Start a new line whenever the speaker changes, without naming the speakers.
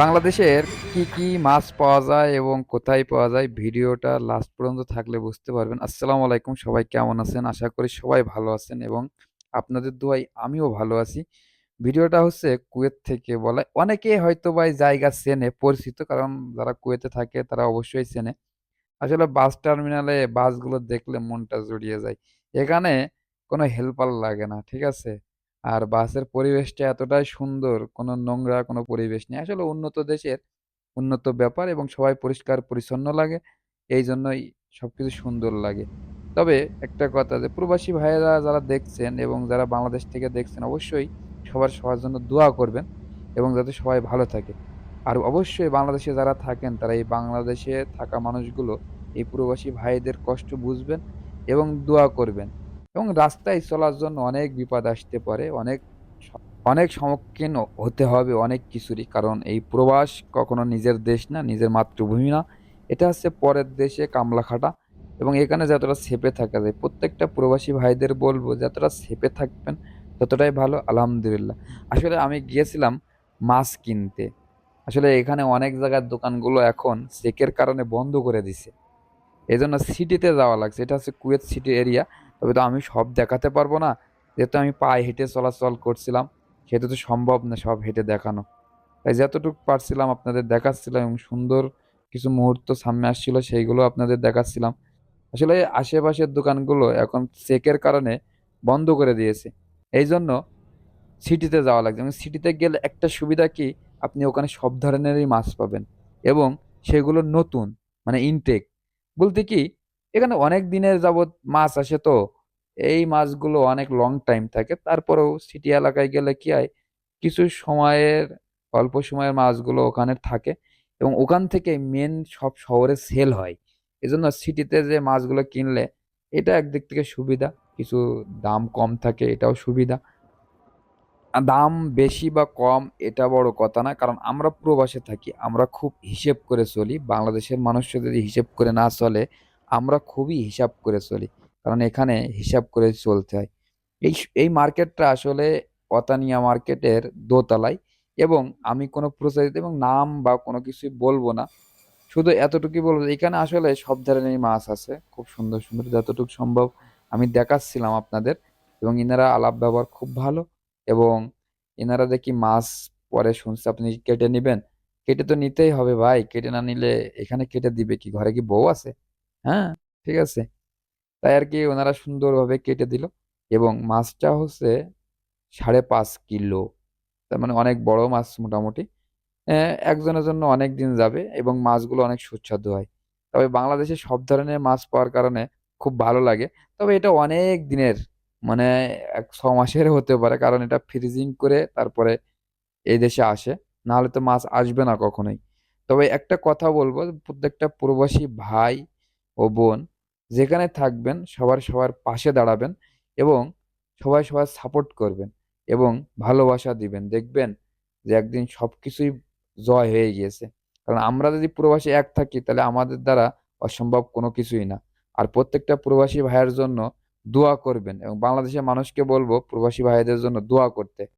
বাংলাদেশের কি কি মাছ পাওয়া যায় এবং কোথায় পাওয়া যায় ভিডিওটা লাস্ট পর্যন্ত থাকলে বুঝতে পারবেন। আসসালামু আলাইকুম, সবাই কেমন আছেন? আশা করি সবাই ভালো আছেন এবং আপনাদের দোয়ায় আমিও ভালো আছি। ভিডিওটা হচ্ছে কুয়েত থেকে বলা, অনেকেই হয়তো বা এই জায়গা চেনে, পরিচিত, কারণ যারা কুয়েতে থাকে তারা অবশ্যই চেনে। আসলে বাস টার্মিনালে বাসগুলো দেখলে মনটা জুড়িয়ে যায়। এখানে কোনো হেল্পার লাগে না, ঠিক আছে? আর বাসের পরিবেশটা এতটাই সুন্দর, কোনো নোংরা কোনো পরিবেশ নেই। আসলে উন্নত দেশের উন্নত ব্যাপার এবং সবাই পরিষ্কার পরিচ্ছন্ন লাগে। এইজন্যই সবকিছু সুন্দর লাগে। তবে একটা কথা, যে প্রবাসী ভাইয়েরা যারা দেখছেন এবং যারা বাংলাদেশ থেকে দেখছেন, অবশ্যই সবার জন্য দোয়া করবেন এবং যাতে সবাই ভালো থাকে। আর অবশ্যই বাংলাদেশে যারা থাকেন তারা এই বাংলাদেশে থাকা মানুষগুলো এই প্রবাসী ভাইদের কষ্ট বুঝবেন এবং দোয়া করবেন। এবং রাস্তায় চলার জন্য অনেক বিপদ আসতে পারে, স অনেক সম্মুখীন হতে হবে অনেক কিছুরই। কারণ এই প্রবাস কখনো নিজের দেশ না, নিজের মাতৃভূমি না। এটা হচ্ছে পরের দেশে কামলা খাটা এবং এখানে যতটা সেফে থাকা যায়, প্রত্যেকটা প্রবাসী ভাইদের বলব যতটা সেফে থাকবেন ততটাই ভালো, আলহামদুলিল্লাহ। আসলে আমি গিয়েছিলাম মাছ কিনতে। আসলে এখানে অনেক জায়গার দোকানগুলো এখন চেকের কারণে বন্ধ করে দিছে। এজন্য সিটিতে যাওয়া লাগছে। এটা হচ্ছে কুয়েত সিটি এরিয়া। তবে তো আমি সব দেখাতে পারবো না। যেহেতু আমি পায়ে হেঁটে চলাচল করছিলাম, সেহেতু তো সম্ভব না সব হেঁটে দেখানো। তাই যতটুকু পারছিলাম আপনাদের দেখাচ্ছিলাম এবং সুন্দর কিছু মুহূর্ত সামনে আসছিল সেইগুলো আপনাদের দেখাচ্ছিলাম। আসলে আশেপাশের দোকানগুলো এখন চেকের কারণে বন্ধ করে দিয়েছে। এইজন্য সিটিতে যাওয়া লাগছে এবং সিটিতে গেলে একটা সুবিধা কি, আপনি ওখানে সব ধরনেরই মাছ পাবেন এবং সেগুলো নতুন, মানে ইনটেক বলতে কি, এখানে অনেক দিনের যাবত মাছ আসে, তো এই মাছগুলো অনেক লং টাইম থাকে। তারপরেও সিটি এলাকায় গেলে কি হয়, কিছু সময়ের, অল্প সময়ের মাছগুলো ওখানে থাকে এবং ওখান থেকে মেন সব শহরে সেল হয়। এজন্য সিটিতে যে মাছগুলো কিনলে এটা একদিক থেকে সুবিধা, কিছু দাম কম থাকে, এটাও সুবিধা। দাম বেশি বা কম এটা বড় কথা না, কারণ আমরা প্রবাসে থাকি, আমরা খুব হিসেব করে চলি। বাংলাদেশের মানুষ যদি হিসেব করে না চলে, আমরা খুবই হিসাব করে চলি, কারণ এখানে হিসাব করে চলতে হয়। এই মার্কেটটা আসলে অতানিয়া মার্কেটের দোতলায় এবং আমি কোনো প্রচারিত এবং নাম বা কোনো কিছুই বলবো না, শুধু এতটুকুই বলবো যে এখানে আসলে সব ধরনের মাছ আছে, খুব সুন্দর সুন্দর, যতটুকু সম্ভব আমি দেখাচ্ছিলাম আপনাদের। এবং ইনারা আলাপ ব্যবহার খুব ভালো এবং এনারা দেখি মাছ পরে শুনছি আপনি কেটে নিবেন। কেটে তো নিতেই হবে ভাই, কেটে না নিলে এখানে কেটে দিবে কি, ঘরে কি বউ আছে? হ্যাঁ, ঠিক আছে। তাই আর কি ওনারা সুন্দরভাবে কেটে দিল এবং মাছটা হচ্ছে 5.5 কিলো, তার মানে অনেক বড় মাছ মোটামুটি। একজনের জন্য অনেক দিন যাবে এবং মাছগুলো অনেক সুস্বাদু হয়। তবে বাংলাদেশে সব ধরনের মাছ পাওয়ার কারণে খুব ভালো লাগে। তবে এটা অনেক দিনের, মানে 6 মাসের হতে পারে, কারণ এটা ফ্রিজিং করে তারপরে এই দেশে আসে, নাহলে তো মাছ আসবে না কখনোই। তবে একটা কথা বলবো, প্রত্যেকটা প্রবাসী ভাই ও বোন যেখানে থাকবেন সবার পাশে দাঁড়াবেন এবং সবার সাপোর্ট করবেন এবং ভালোবাসা দিবেন, দেখবেন যে একদিন সবকিছুই জয় হয়ে গিয়েছে। কারণ আমরা যদি প্রবাসী এক থাকি তাহলে আমাদের দ্বারা অসম্ভব কোনো কিছুই না। আর প্রত্যেকটা প্রবাসী ভাইয়ের জন্য দোয়া করবেন এবং বাংলাদেশের মানুষকে বলবো প্রবাসী ভাইদের জন্য দোয়া করতে।